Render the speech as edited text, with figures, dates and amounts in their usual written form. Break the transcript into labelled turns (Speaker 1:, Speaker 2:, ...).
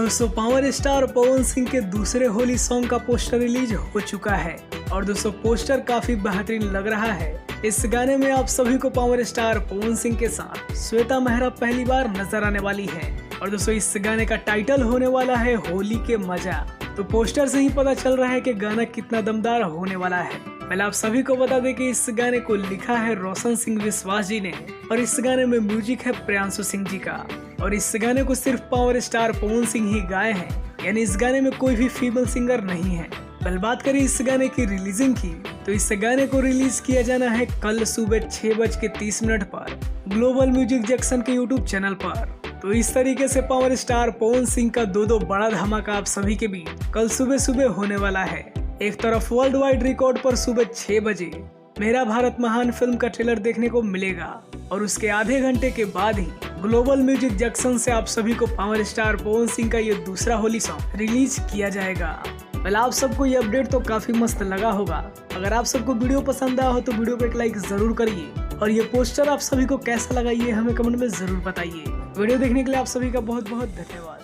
Speaker 1: दोस्तों power star Pawan Singh के दूसरे होली सॉन्ग का पोस्टर रिलीज हो चुका है और दोस्तों पोस्टर काफी बेहतरीन लग रहा है। इस गाने में आप सभी को पावर स्टार पवन सिंह के साथ श्वेता मेहरा पहली बार नजर आने वाली है और दोस्तों इस गाने का टाइटल होने वाला है होली के मजा। तो पोस्टर से ही पता चल रहा है कि गाना कितना दमदार होने वाला है। पहले आप सभी को बता दें कि इस गाने को लिखा है रोशन सिंह विश्वास जी ने और इस गाने में म्यूजिक है प्रियांशु सिंह जी का और इस गाने को सिर्फ पावर स्टार पवन सिंह ही गाए हैं, यानी इस गाने में कोई भी फीमेल सिंगर नहीं है। पहले बात करें इस गाने की रिलीजिंग की तो इस गाने को रिलीज किया जाना है कल सुबह 6:30 पर ग्लोबल म्यूजिक जंक्शन के यूट्यूब चैनल पर। तो इस तरीके से पावर स्टार पवन सिंह का दो बड़ा धमाका आप सभी के बीच कल सुबह होने वाला है। एक तरफ वर्ल्ड वाइड रिकॉर्ड पर सुबह 6 बजे मेरा भारत महान फिल्म का ट्रेलर देखने को मिलेगा और उसके आधे घंटे के बाद ही ग्लोबल म्यूजिक जंक्शन से आप सभी को पावर स्टार पवन सिंह का ये दूसरा होली सॉन्ग रिलीज किया जाएगा। पहले आप सबको ये अपडेट तो काफी मस्त लगा होगा। अगर आप सबको वीडियो पसंद आया हो तो वीडियो को एक लाइक जरूर करिए और ये पोस्टर आप सभी को कैसा लगा ये हमें कमेंट में जरूर बताइए। वीडियो देखने के लिए आप सभी का बहुत बहुत धन्यवाद।